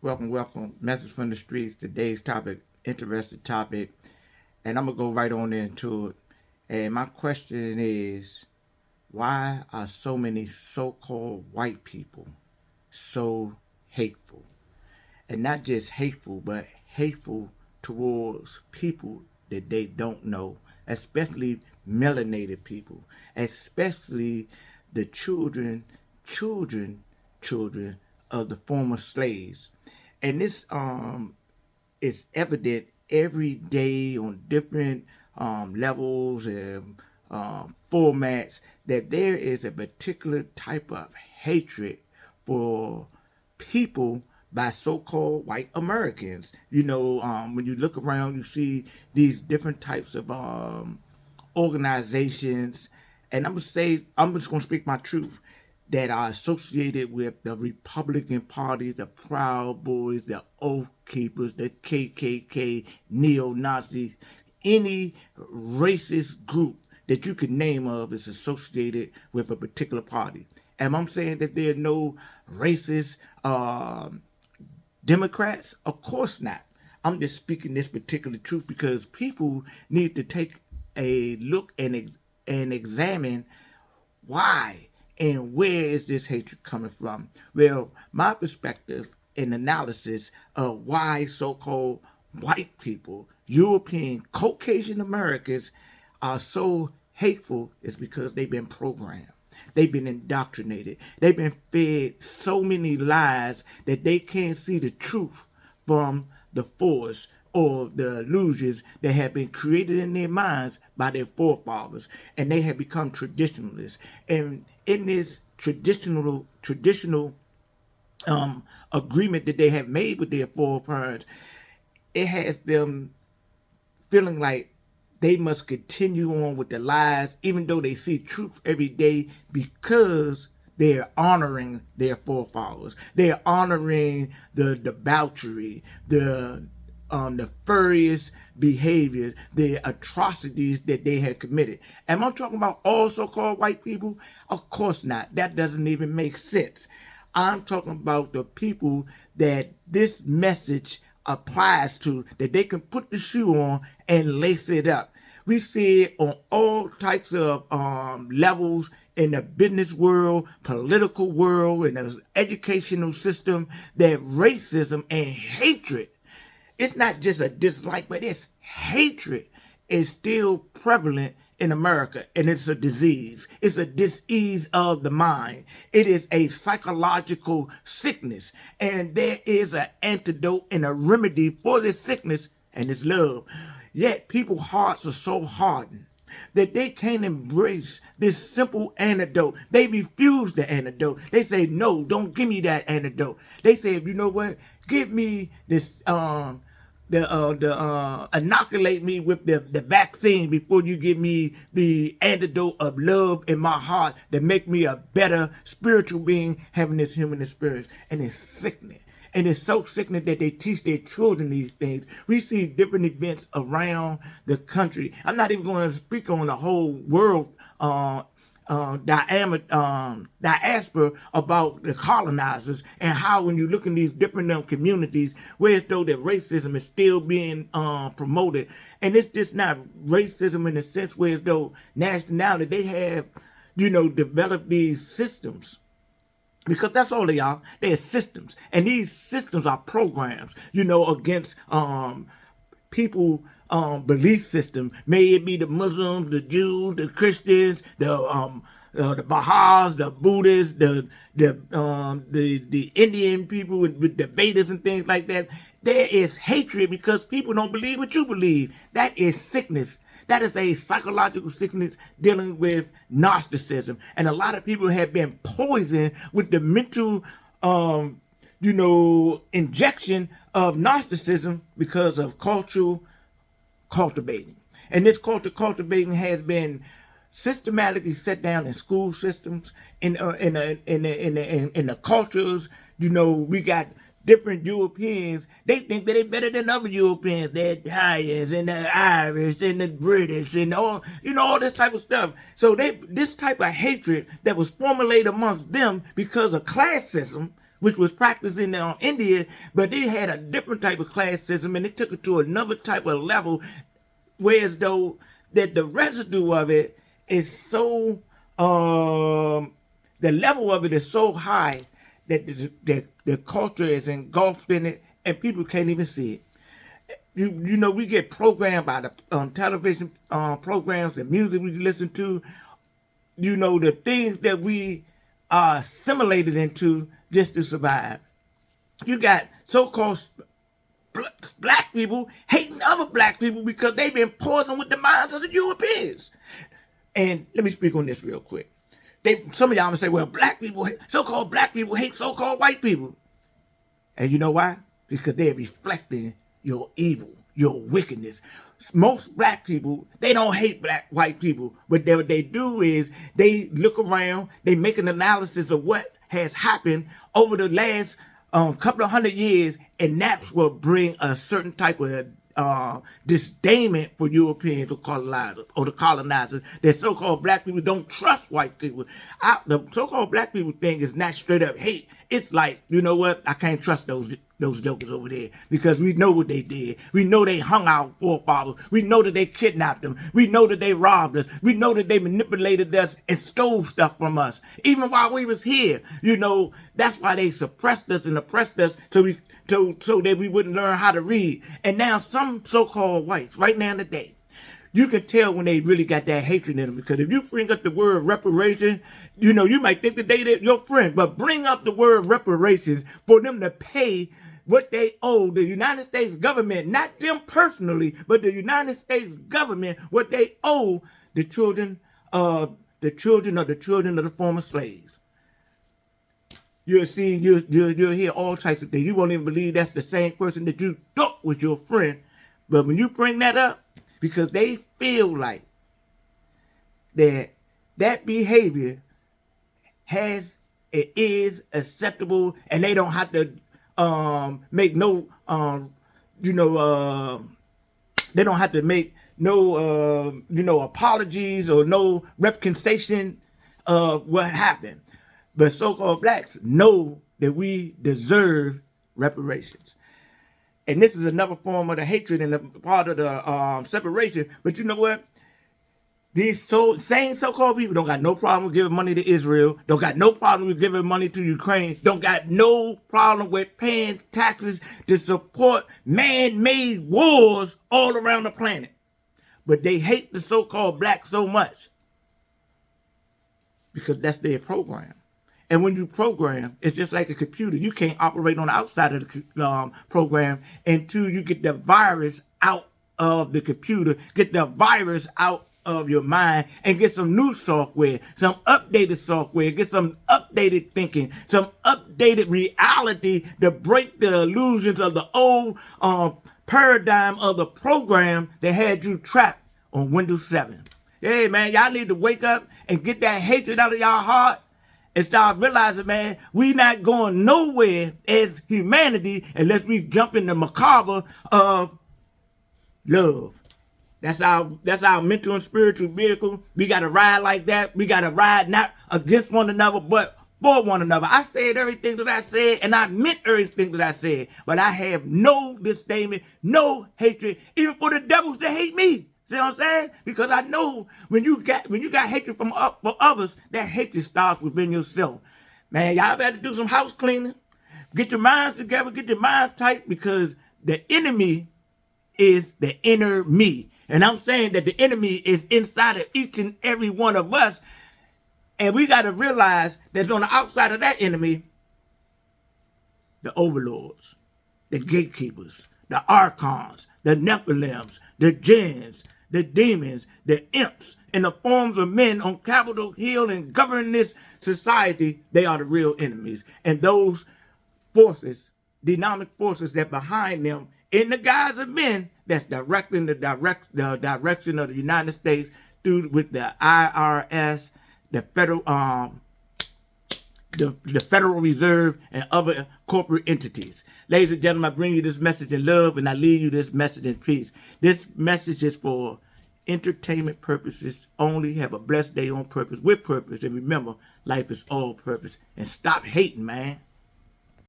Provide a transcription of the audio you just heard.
Welcome. Message from the streets. Today's topic, interesting topic, and I'm gonna go right on into it. And my question is, why are so many so-called white people so hateful? And not just hateful, but hateful towards people that they don't know, especially melanated people, especially the children, children of the former slaves. And this is evident every day on different levels and formats that there is a particular type of hatred for people by so-called white Americans. When you look around, you see these different types of organizations, and I'm just gonna speak my truth, that are associated with the Republican Party, the Proud Boys, the Oath Keepers, the KKK, neo-Nazis, any racist group that you could name of is associated with a particular party. And I'm saying that there are no racist Democrats? Of course not. I'm just speaking this particular truth because people need to take a look and examine why and where is this hatred coming from. Well, my perspective and analysis of why so-called white people, European, Caucasian Americans are so hateful is because they've been programmed. They've been indoctrinated. They've been fed so many lies that they can't see the truth from the force or the illusions that have been created in their minds by their forefathers, and they have become traditionalists. And in this traditional agreement that they have made with their forefathers, it has them feeling like they must continue on with the lies, even though they see truth every day, because they're honoring their forefathers. They're honoring the debauchery, the nefarious behaviors, the atrocities that they had committed. Am I talking about all so-called white people? Of course not. That doesn't even make sense. I'm talking about the people that this message applies to, that they can put the shoe on and lace it up. We see it on all types of levels in the business world, political world, in the educational system, that racism and hatred, it's not just a dislike, but it's hatred is still prevalent in America, and it's a disease. It's a disease of the mind. It is a psychological sickness, and there is an antidote and a remedy for this sickness, and it's love. Yet people's hearts are so hardened that they can't embrace this simple antidote. They refuse the antidote. They say, no, don't give me that antidote. They say, you know what, give me this inoculate me with the vaccine before you give me the antidote of love in my heart that make me a better spiritual being having this human experience. And it's sickening. And it's so sickening that they teach their children these things. We see different events around the country. I'm not even going to speak on the whole world diaspora about the colonizers, and how when you look in these different communities, where as though that racism is still being promoted. And it's just not racism in the sense where as though nationality, they have, developed these systems, because that's all they are. They're systems. And these systems are programs, against people belief system. May it be the Muslims, the Jews, the Christians, the Baha'is, the Buddhists, the Indian people with the Vedas and things like that. There is hatred because people don't believe what you believe. That is sickness. That is a psychological sickness dealing with Gnosticism. And a lot of people have been poisoned with the mental, injection of Gnosticism because of cultural cultivating. And this cultural cultivating has been systematically set down in school systems, in the cultures. We got different Europeans. They think that they're better than other Europeans. The Italians and the Irish and the British and all this type of stuff. So this type of hatred that was formulated amongst them because of classism which was practiced in India, but they had a different type of class system, and they took it to another type of level, whereas though that the residue of it is so, the level of it is so high that the culture is engulfed in it, and people can't even see it. You know, we get programmed by the television programs and music we listen to. You know, the things that we are assimilated into just to survive. You got so-called black people hating other black people because they've been poisoned with the minds of the Europeans. And let me speak on this real quick. Some of y'all will say, well, so-called black people hate so-called white people. And you know why? Because they're reflecting your evil, your wickedness. Most black people, they don't hate white people, but what they do is they look around, they make an analysis of what has happened over the last couple of 100 years, and that's what bring a certain type of disdainment for Europeans or the colonizers. That so-called black people don't trust white people. The so-called black people thing is not straight up hate. It's like, you know what? I can't trust those jokers over there because we know what they did. We know they hung our forefathers. We know that they kidnapped them. We know that they robbed us. We know that they manipulated us and stole stuff from us. Even while we was here, you know, that's why they suppressed us and oppressed us so that we wouldn't learn how to read. And now some so-called whites, right now today, you can tell when they really got that hatred in them, because if you bring up the word reparation, you know, you might think that they're your friend, but bring up the word reparations for them to pay what they owe the United States government, not them personally, but the United States government, what they owe the children of the former slaves. You'll see, you'll hear all types of things. You won't even believe that's the same person that you thought was your friend. But when you bring that up, because they feel like that behavior it is acceptable, and they don't have to make no they don't have to make no apologies or no reconciliation of what happened. But so-called blacks know that we deserve reparations. And this is another form of the hatred and the part of the separation. But you know what? These same so-called people don't got no problem with giving money to Israel. Don't got no problem with giving money to Ukraine. Don't got no problem with paying taxes to support man-made wars all around the planet. But they hate the so-called blacks so much because that's their program. And when you program, it's just like a computer. You can't operate on the outside of the program until you get the virus out of the computer, get the virus out of your mind, and get some new software, some updated software, get some updated thinking, some updated reality to break the illusions of the old paradigm of the program that had you trapped on Windows 7. Hey, man, y'all need to wake up and get that hatred out of y'all heart and start realizing, man, we not going nowhere as humanity unless we jump in the macabre of love. That's our mental and spiritual vehicle. We got to ride like that. We got to ride not against one another, but for one another. I said everything that I said, and I meant everything that I said. But I have no disdain, no hatred, even for the devils that hate me. See what I'm saying? Because I know when you got hatred for others, that hatred starts within yourself. Man, y'all better do some house cleaning. Get your minds together, get your minds tight, because the enemy is the inner me. And I'm saying that the enemy is inside of each and every one of us. And we got to realize that on the outside of that enemy, the overlords, the gatekeepers, the archons, the Nephilims, the jinns, the demons, the imps, in the forms of men on Capitol Hill and govern this society, they are the real enemies. And those forces, demonic forces that behind them, in the guise of men, that's directing the direction of the United States through with the IRS, the Federal Reserve, and other corporate entities. Ladies and gentlemen, I bring you this message in love, and I leave you this message in peace. This message is for entertainment purposes only. Have a blessed day on purpose, with purpose. And remember, life is all purpose. And stop hating, man.